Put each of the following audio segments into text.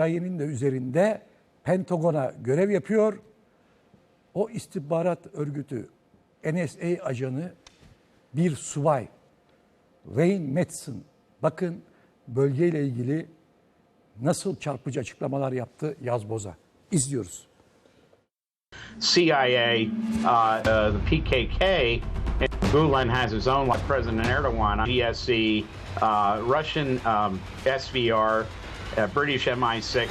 CIA'nin de üzerinde Pentagon'a görev yapıyor. O istihbarat örgütü NSA ajanı bir subay Wayne Madsen, bakın bölgeyle ilgili nasıl çarpıcı açıklamalar yaptı YAZ-BOZ'a. İzliyoruz. CIA, the PKK, Gulen has his own, like President Erdogan, GSE, Russian SVR, British MI6.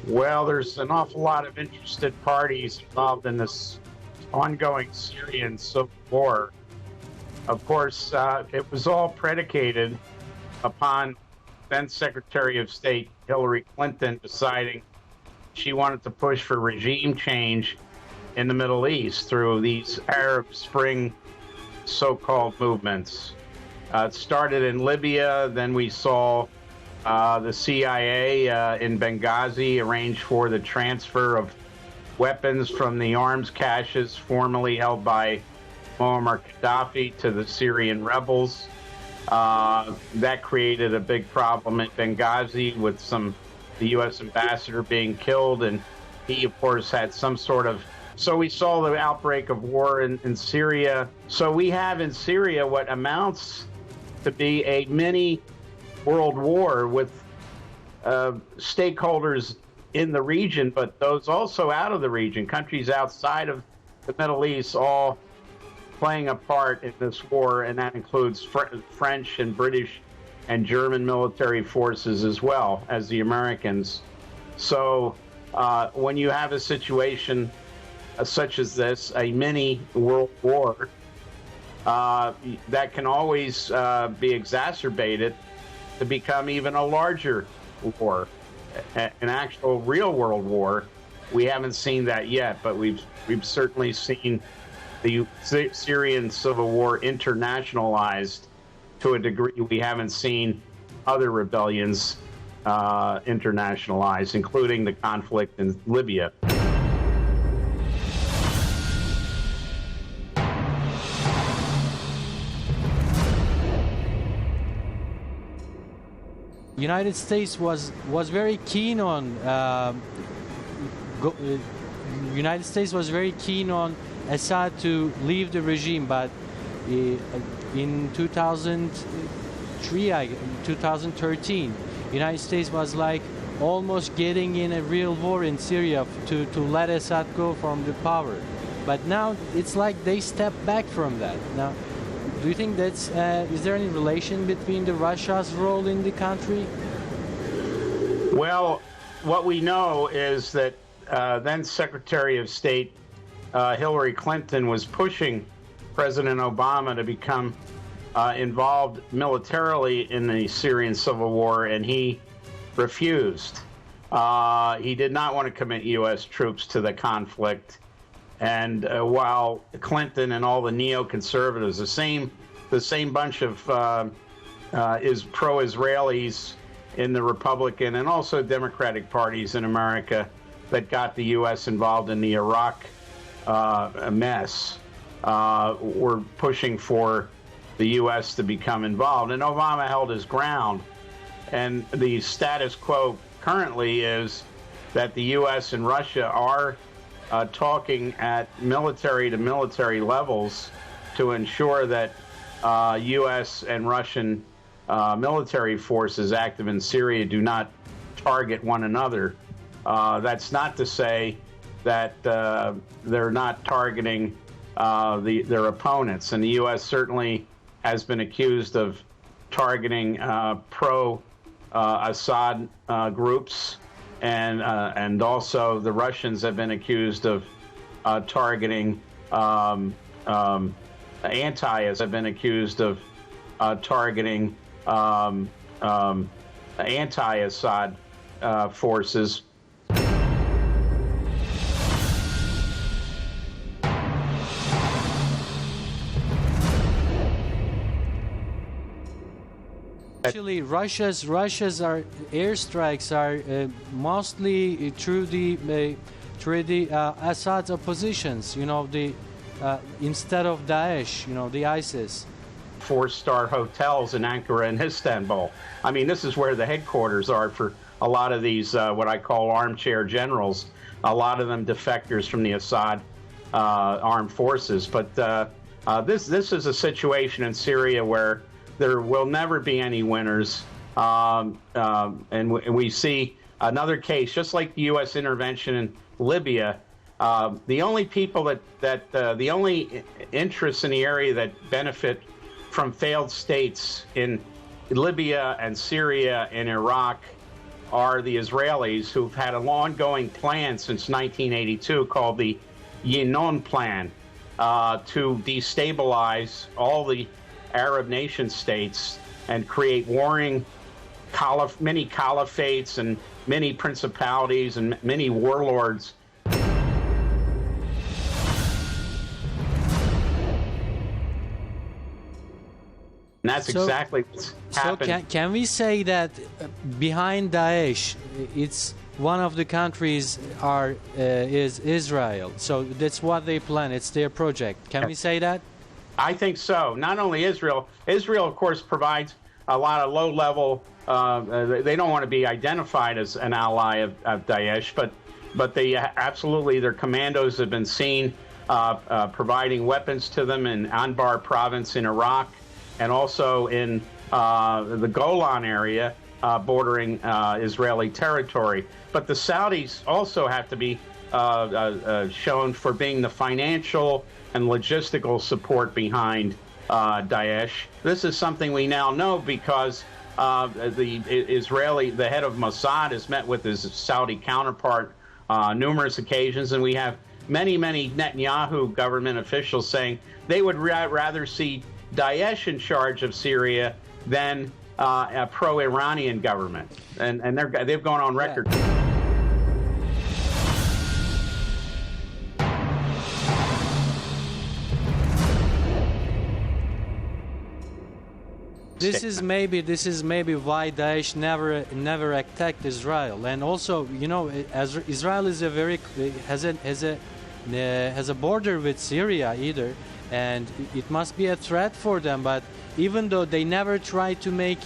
Well, there's an awful lot of interested parties involved in this ongoing Syrian civil war. Of course, it was all predicated upon then Secretary of State Hillary Clinton deciding she wanted to push for regime change in the Middle East through these Arab Spring so-called movements. It started in Libya, then we saw the CIA in Benghazi arranged for the transfer of weapons from the arms caches formerly held by Muammar Gaddafi to the Syrian rebels. That created a big problem in Benghazi with the U.S. ambassador being killed, and he, of course, had some sort of... So we saw the outbreak of war in Syria. So we have in Syria what amounts to be a mini world war with stakeholders in the region, but those also out of the region, countries outside of the Middle East, all playing a part in this war, and that includes French and British and German military forces as well as the Americans. So when you have a situation such as this, a mini world war, that can always be exacerbated to become even a larger war, an actual real world war. We haven't seen that yet, but we've certainly seen the Syrian civil war internationalized to a degree we haven't seen other rebellions internationalized, including the conflict in Libya. United States was very keen on United States was very keen on Assad to leave the regime, but in 2013, United States was like almost getting in a real war in Syria to let Assad go from the power. But now it's like they step back from that. Now, do you think that's is there any relation between Russia's role in the country? Well, what we know is that then Secretary of State Hillary Clinton was pushing President Obama to become involved militarily in the Syrian civil war, and he refused. He did not want to commit U.S. troops to the conflict. And while Clinton and all the neoconservatives, the same bunch of is pro-Israelis in the Republican and also Democratic parties in America that got the U.S. involved in the Iraq mess, were pushing for the U.S. to become involved. And Obama held his ground. And the status quo currently is that the U.S. and Russia are talking at military-to-military levels to ensure that U.S. and Russian military forces active in Syria do not target one another. That's not to say that they're not targeting their opponents. And the U.S. certainly has been accused of targeting pro-Assad groups. And also the Russians have been accused of targeting anti-Assad, have been accused of targeting anti-Assad forces. Actually, Russia's airstrikes are mostly through the Assad's oppositions. You know, instead of Daesh, you know, the ISIS. 4-star hotels in Ankara and Istanbul. I mean, this is where the headquarters are for a lot of these what I call armchair generals. A lot of them defectors from the Assad armed forces. But this is a situation in Syria where there will never be any winners, and we see another case, just like the U.S. intervention in Libya. The only people the only interests in the area that benefit from failed states in Libya and Syria and Iraq are the Israelis, who've had an ongoing plan since 1982 called the Yinon Plan to destabilize all the Arab nation states and create warring many caliphates and many principalities and many warlords. And that's exactly what's happened. So can we say that behind Daesh, it's one of the countries is Israel? So that's what they plan. It's their project. Can we say that? I think so. Not only Israel. Israel, of course, provides a lot of low-level. They don't want to be identified as an ally of Daesh, but they absolutely, their commandos have been seen providing weapons to them in Anbar province in Iraq, and also in the Golan area bordering Israeli territory. But the Saudis also have to be shown for being the financial and logistical support behind Daesh. This is something we now know because the head of Mossad has met with his Saudi counterpart numerous occasions, and we have many Netanyahu government officials saying they would rather see Daesh in charge of Syria than a pro-Iranian government, and they've gone on record. Yeah. This is maybe why Daesh never attacked Israel, and also, you know, as Israel is has a border with Syria either, and it must be a threat for them. But even though they never try to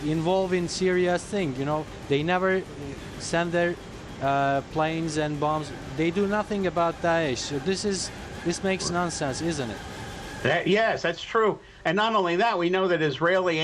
involve in Syria's thing, you know, they never send their planes and bombs. They do nothing about Daesh. So this makes nonsense, isn't it? Yes, that's true. And not only that, we know that Israeli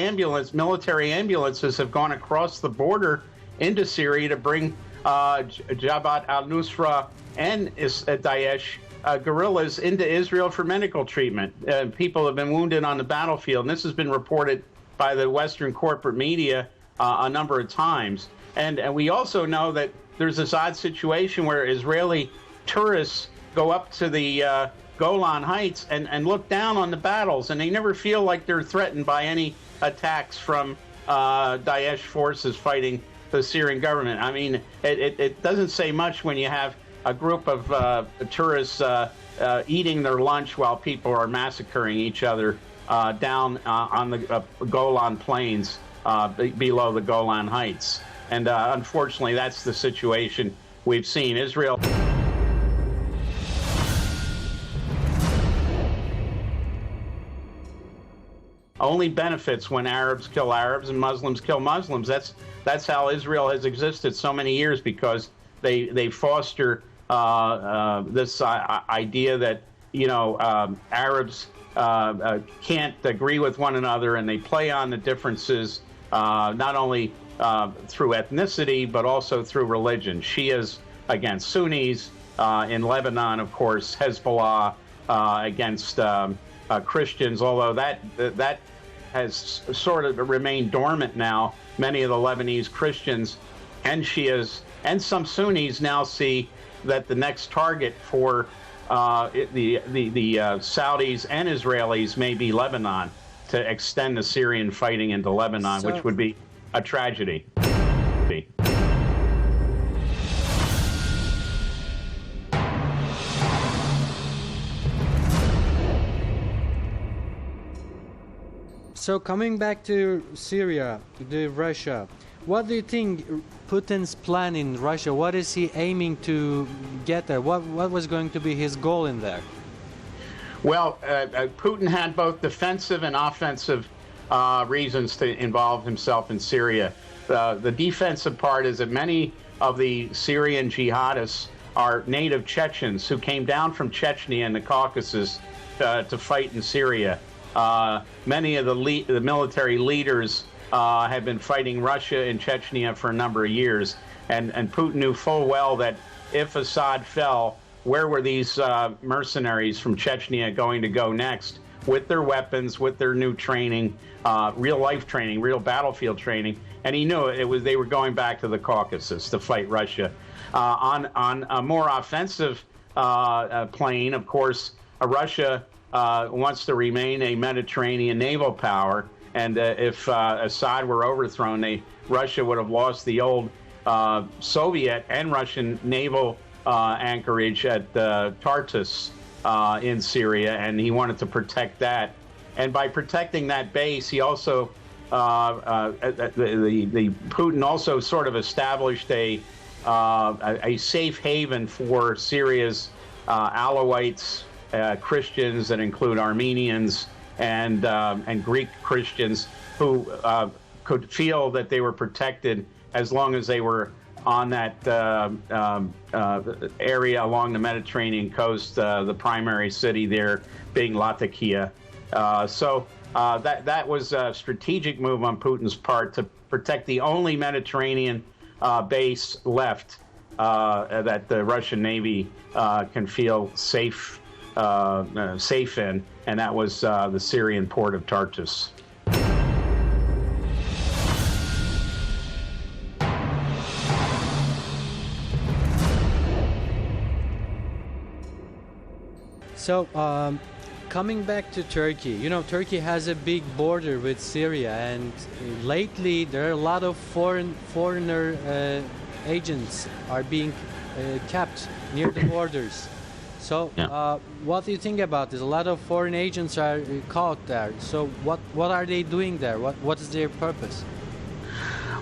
military ambulances have gone across the border into Syria to bring Jabhat al-Nusra and Daesh guerrillas into Israel for medical treatment. People have been wounded on the battlefield, and this has been reported by the Western corporate media a number of times. And we also know that there's this odd situation where Israeli tourists go up to the Golan Heights and look down on the battles, and they never feel like they're threatened by any attacks from Daesh forces fighting the Syrian government. I mean, it doesn't say much when you have a group of tourists eating their lunch while people are massacring each other down on the Golan Plains below the Golan Heights. And unfortunately, that's the situation we've seen. Israel only benefits when Arabs kill Arabs and Muslims kill Muslims. That's how Israel has existed so many years, because they foster this idea that, you know, Arabs can't agree with one another, and they play on the differences not only through ethnicity but also through religion. Shias against Sunnis in Lebanon, of course, Hezbollah against Christians, although that has sort of remained dormant now. Many of the Lebanese Christians and Shias and some Sunnis now see that the next target for the Saudis and Israelis may be Lebanon, to extend the Syrian fighting into Lebanon, which would be a tragedy. So coming back to Syria, to Russia, what do you think Putin's plan in Russia? What is he aiming to get there? What was going to be his goal in there? Well, Putin had both defensive and offensive reasons to involve himself in Syria. The defensive part is that many of the Syrian jihadists are native Chechens who came down from Chechnya in the Caucasus to fight in Syria. Many of the military leaders have been fighting Russia in Chechnya for a number of years, and Putin knew full well that if Assad fell, where were these mercenaries from Chechnya going to go next with their weapons, with their new training, real life training, real battlefield training? And he knew they were going back to the Caucasus to fight Russia. On a more offensive plane, of course, Russia wants to remain a Mediterranean naval power. And if Assad were overthrown, Russia would have lost the old Soviet and Russian naval anchorage at Tartus in Syria, and he wanted to protect that. And by protecting that base, he also Putin also sort of established a safe haven for Syria's Alawites, Christians that include Armenians and Greek Christians who could feel that they were protected as long as they were on that area along the Mediterranean coast, the primary city there being Latakia. So that was a strategic move on Putin's part to protect the only Mediterranean base left that the Russian Navy can feel safe in, and that was the Syrian port of Tartus. So, coming back to Turkey, you know, Turkey has a big border with Syria, and lately there are a lot of foreigner agents are being kept near the borders. So, what do you think about this? A lot of foreign agents are caught there. So, what are they doing there? What is their purpose?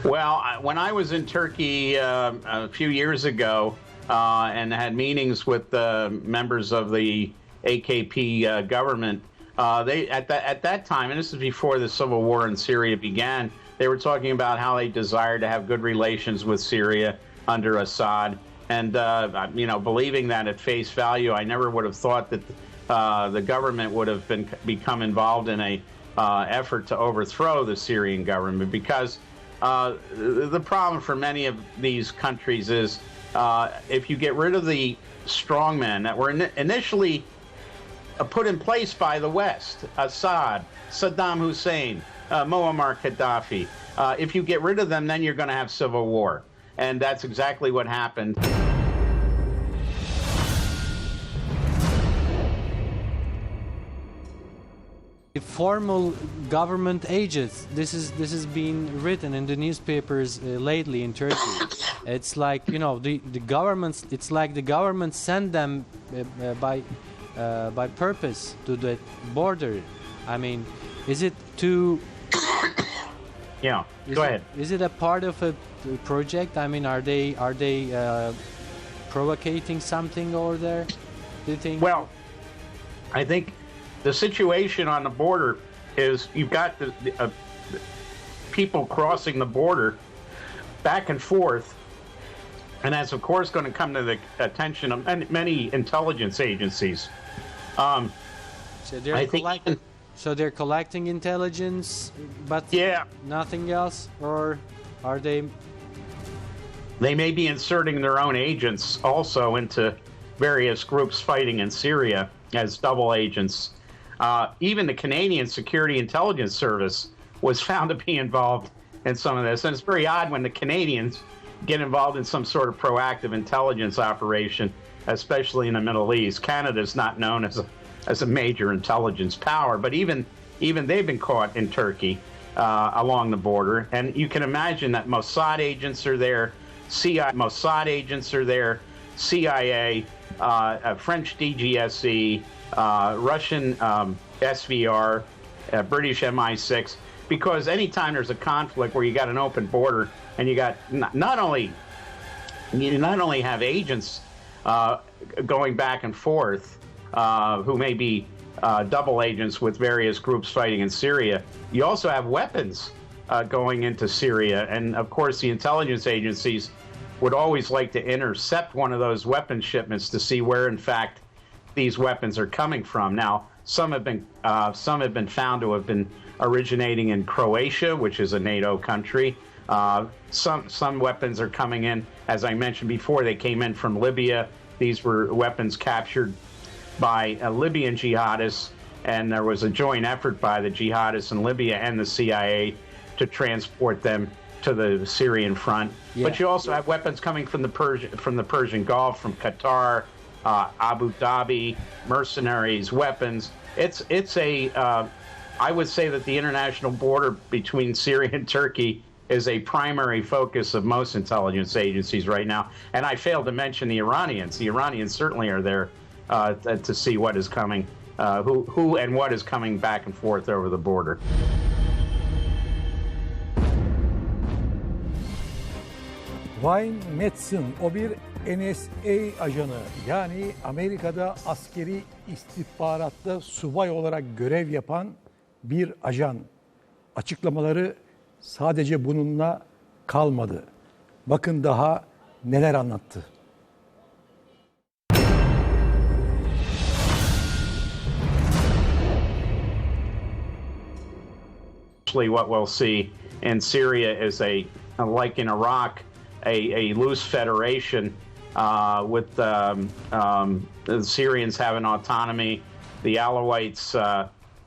Well, when I was in Turkey a few years ago and had meetings with members of the AKP government, they at that time, and this is before the civil war in Syria began, they were talking about how they desired to have good relations with Syria under Assad. And, you know, believing that at face value, I never would have thought that the government would have become involved in a effort to overthrow the Syrian government, because the problem for many of these countries is if you get rid of the strongmen that were initially put in place by the West, Assad, Saddam Hussein, Muammar Gaddafi, if you get rid of them, then you're going to have civil war. And that's exactly what happened. Formal government agents. This is being written in the newspapers lately in Turkey. It's like, you know, the governments. It's like the government sent them by purpose to the border. I mean, is it to? Yeah. Go ahead. Is it a part of a project? I mean, are they provocating something over there? Do you think? Well, I think the situation on the border is you've got the people crossing the border back and forth, and that's of course going to come to the attention of many intelligence agencies. So they're collecting intelligence, but nothing else, or are they? They may be inserting their own agents also into various groups fighting in Syria as double agents. Even the Canadian Security Intelligence Service was found to be involved in some of this. And it's very odd when the Canadians get involved in some sort of proactive intelligence operation, especially in the Middle East. Canada's not known as a major intelligence power, but even they've been caught in Turkey along the border. And you can imagine that Mossad agents are there, Mossad agents are there, CIA, French DGSE, Russian SVR, British MI6, because anytime there's a conflict where you got an open border and you got not only have agents going back and forth who may be double agents with various groups fighting in Syria, you also have weapons going into Syria. And of course, the intelligence agencies would always like to intercept one of those weapon shipments to see where, in fact, these weapons are coming from. Now, some have been found to have been originating in Croatia, which is a NATO country. Some weapons are coming in, as I mentioned before, they came in from Libya. These were weapons captured by Libyan jihadists, and there was a joint effort by the jihadists in Libya and the CIA to transport them to the Syrian front. Yeah. But you also have weapons coming from the Persian Gulf, from Qatar, Abu Dhabi, mercenaries, weapons. I would say that the international border between Syria and Turkey is a primary focus of most intelligence agencies right now. And I failed to mention the Iranians. The Iranians certainly are there to see what is coming, who and what is coming back and forth over the border. Wayne Madsen, o bir NSA ajanı, yani Amerika'da askeri istihbaratta subay olarak görev yapan bir ajan. Açıklamaları sadece bununla kalmadı. Bakın daha neler anlattı. What we'll see in Syria is like in Iraq, a loose federation with the Syrians having autonomy, the Alawites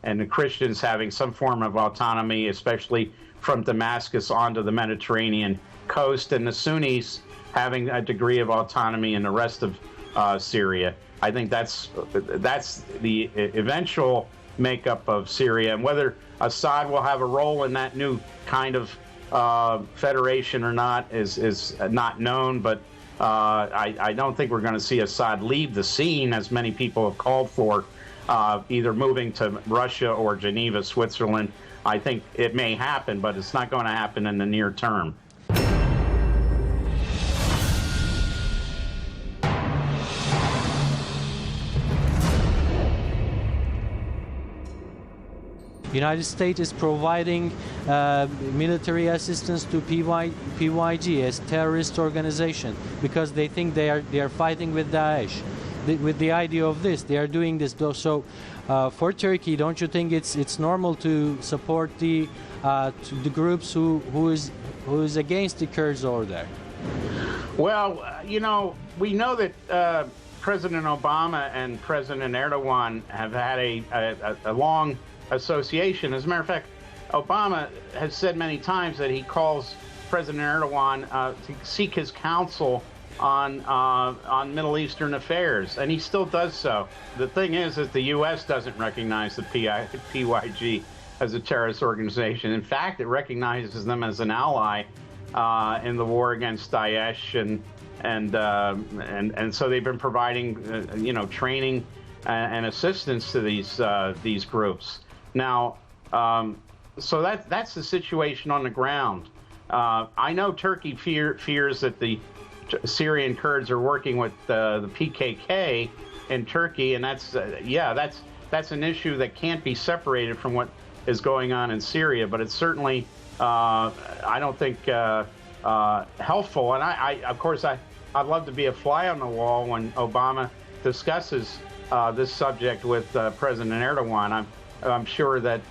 and the Christians having some form of autonomy, especially from Damascus onto the Mediterranean coast, and the Sunnis having a degree of autonomy in the rest of Syria. I think that's the eventual makeup of Syria, and whether Assad will have a role in that new kind of federation or not is not known, but I don't think we're going to see Assad leave the scene, as many people have called for, either moving to Russia or Geneva, Switzerland. I think it may happen, but it's not going to happen in the near term. United States is providing military assistance to PYG as terrorist organization because they think they are fighting with Daesh. With the idea of this, they are doing this. So for Turkey, don't you think it's normal to support the groups who is against the Kurds over there? Well, we know that President Obama and President Erdogan have had a long association. As a matter of fact, Obama has said many times that he calls President Erdogan to seek his counsel on Middle Eastern affairs, and he still does so. The thing is that the U.S. doesn't recognize the PYG as a terrorist organization. In fact, it recognizes them as an ally in the war against Daesh, and so they've been providing training and assistance to these groups. Now, so that's the situation on the ground. I know Turkey fears that the Syrian Kurds are working with the PKK in Turkey, and that's an issue that can't be separated from what is going on in Syria. But it's certainly, I don't think, helpful. And I'd love to be a fly on the wall when Obama discusses this subject with President Erdogan. I'm sure that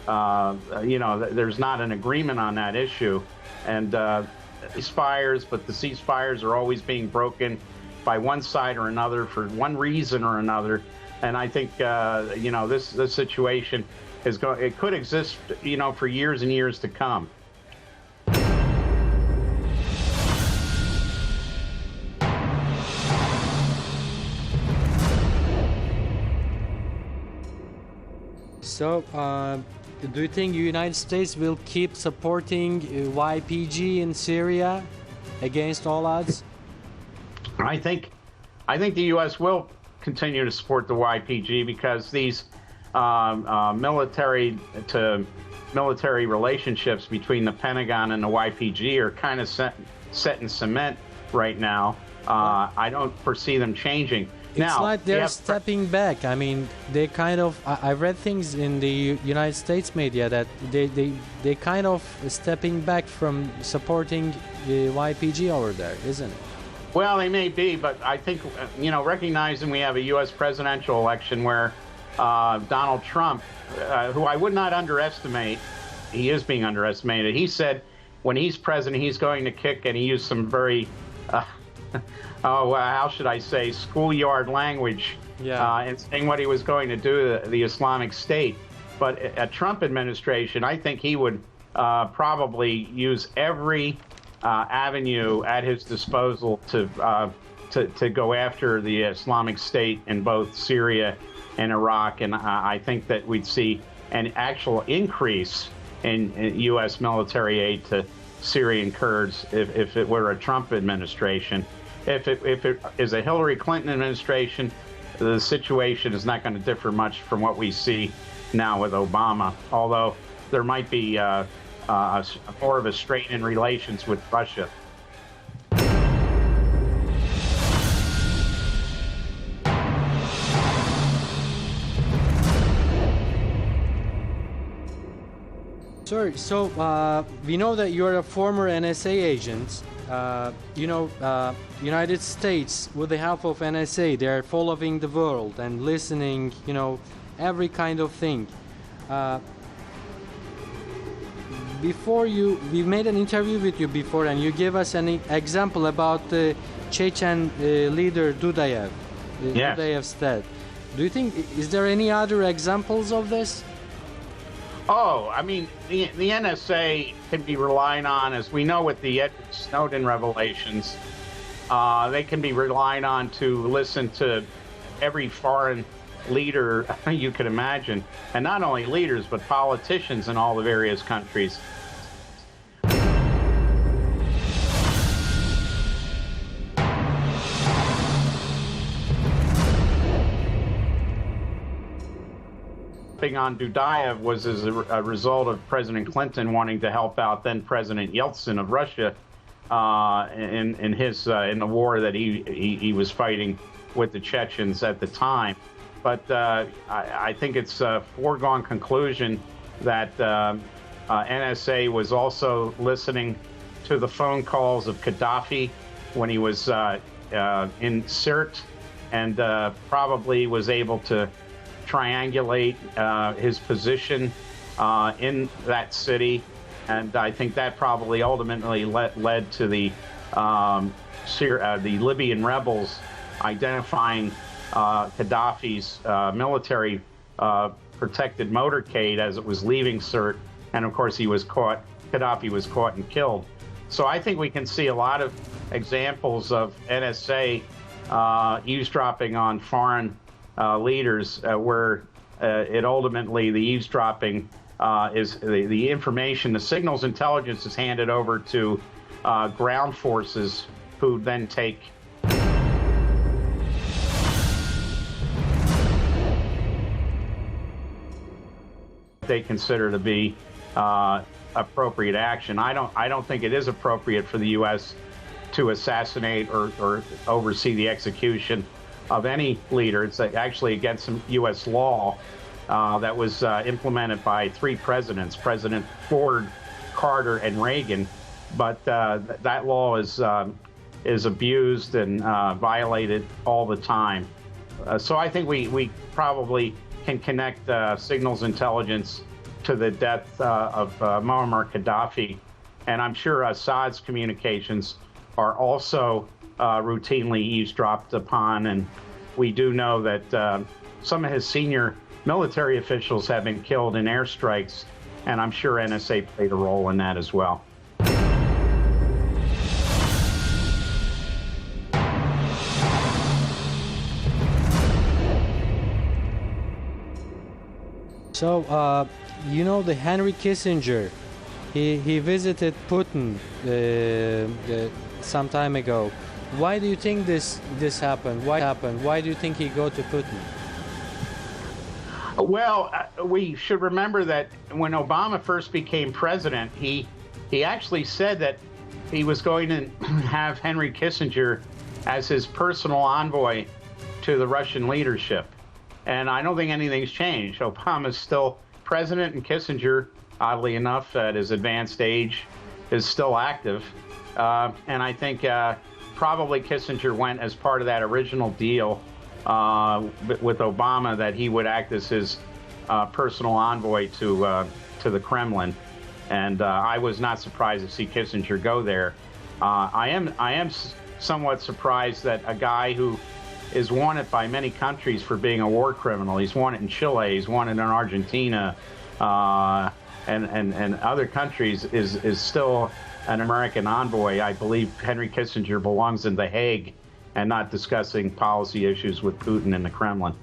there's not an agreement on that issue, and ceasefires, but the ceasefires are always being broken by one side or another for one reason or another. And I think this situation it could exist for years and years to come. So, do you think the United States will keep supporting YPG in Syria against all odds? I think the U.S. will continue to support the YPG because these military to military relationships between the Pentagon and the YPG are kind of set in cement right now. I don't foresee them changing. It's Now, like they're stepping back. I mean, they kind of. I read things in the United States media that they kind of stepping back from supporting the YPG over there, isn't it? Well, they may be, but I think, recognizing we have a U.S. presidential election where Donald Trump, who I would not underestimate, he is being underestimated. He said when he's president, he's going to kick, and he used some very, how should I say, schoolyard language in saying what he was going to do to the Islamic State. But a Trump administration, I think he would probably use every avenue at his disposal to go after the Islamic State in both Syria and Iraq, and I think that we'd see an actual increase in U.S. military aid to Syrian Kurds if it were a Trump administration. If it is a Hillary Clinton administration, the situation is not going to differ much from what we see now with Obama, although there might be more of a strain in relations with Russia. Sir, so we know that you're a former NSA agent. United States, with the help of NSA, they are following the world and listening, every kind of thing. We made an interview with you before, and you gave us an example about the Chechen leader Dudayev, Yes. Dudayev's death. Do you think, is there any other examples of this? Oh, I mean, the NSA can be relied on, as we know with the Edward Snowden revelations, they can be relied on to listen to every foreign leader you could imagine, and not only leaders, but politicians in all the various countries. On Dudayev was as a result of President Clinton wanting to help out then President Yeltsin of Russia in the war that he was fighting with the Chechens at the time. But I think it's a foregone conclusion that NSA was also listening to the phone calls of Gaddafi when he was in Sirte, and probably was able to triangulate his position in that city, and I think that probably ultimately led to the Libyan rebels identifying Gaddafi's military protected motorcade as it was leaving Sirte, and of course Gaddafi was caught and killed. So I think we can see a lot of examples of NSA eavesdropping on foreign leaders, where it ultimately, the eavesdropping is the information, the signals intelligence is handed over to ground forces, who then take they consider to be appropriate action. I don't think it is appropriate for the U.S. to assassinate or oversee the execution of any leader. It's actually against some U.S. law that was implemented by 3 presidents, President Ford, Carter, and Reagan. But that law is abused and violated all the time. So I think we probably can connect signals intelligence to the death of Muammar Gaddafi. And I'm sure Assad's communications are also routinely eavesdropped upon, and we do know that some of his senior military officials have been killed in airstrikes, and I'm sure NSA played a role in that as well. So, the Henry Kissinger, he visited Putin some time ago. Why do you think this happened? Why do you think he go to Putin? Well, we should remember that when Obama first became president, he actually said that he was going to have Henry Kissinger as his personal envoy to the Russian leadership. And I don't think anything's changed. Obama's still president, and Kissinger, oddly enough, at his advanced age, is still active. And I think probably Kissinger went as part of that original deal with Obama that he would act as his personal envoy to the Kremlin. And I was not surprised to see Kissinger go there. I am somewhat surprised that a guy who is wanted by many countries for being a war criminal. He's wanted in Chile, he's wanted in Argentina, and other countries is still an American envoy. I believe Henry Kissinger belongs in The Hague and not discussing policy issues with Putin in the Kremlin.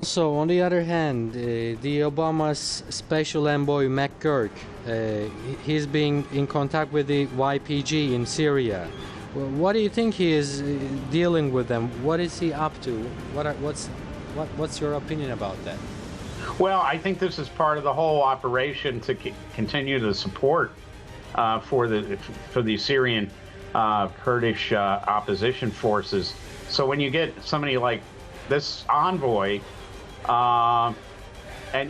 So, on the other hand, the Obama's special envoy McGurk, he's being in contact with the YPG in Syria. What do you think he is dealing with them? What is he up to? What's your opinion about that? Well, I think this is part of the whole operation to continue the support for the Syrian Kurdish opposition forces. So when you get somebody like this envoy, and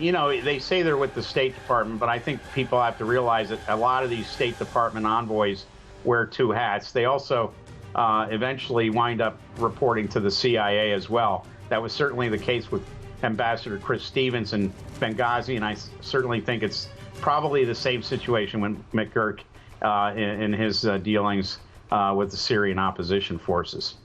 you know, they say they're with the State Department, but I think people have to realize that a lot of these State Department envoys wear two hats. They also eventually wind up reporting to the CIA as well. That was certainly the case with Ambassador Chris Stevens in Benghazi, and I certainly think it's probably the same situation with McGurk in his dealings with the Syrian opposition forces.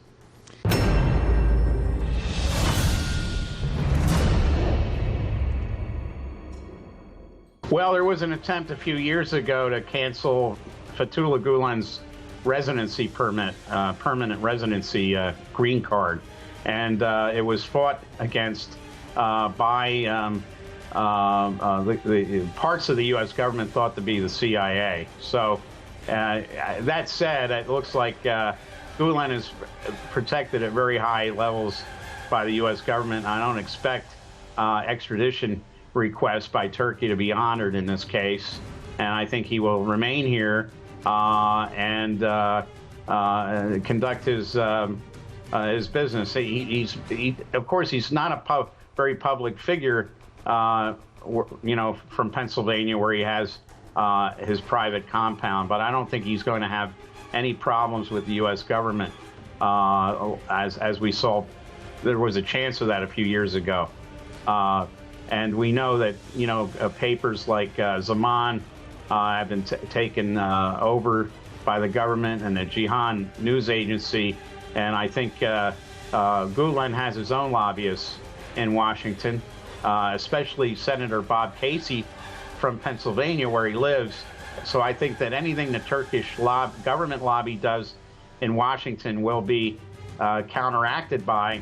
Well, there was an attempt a few years ago to cancel Fethullah Gulen's residency permit, permanent residency green card, and it was fought against by the parts of the U.S. government thought to be the CIA. So that said, it looks like Gulen is protected at very high levels by the U.S. government. I don't expect extradition request by Turkey to be honored in this case, and I think he will remain here and conduct his business. Of course, he's not a very public figure, you know, from Pennsylvania, where he has his private compound. But I don't think he's going to have any problems with the U.S. government, as we saw. There was a chance of that a few years ago. And we know that, you know, papers like Zaman have been taken over by the government and the Jihan news agency. And I think Gulen has his own lobbyists in Washington, especially Senator Bob Casey from Pennsylvania, where he lives. So I think that anything the Turkish government lobby does in Washington will be counteracted by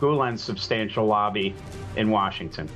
Gulen's substantial lobby in Washington.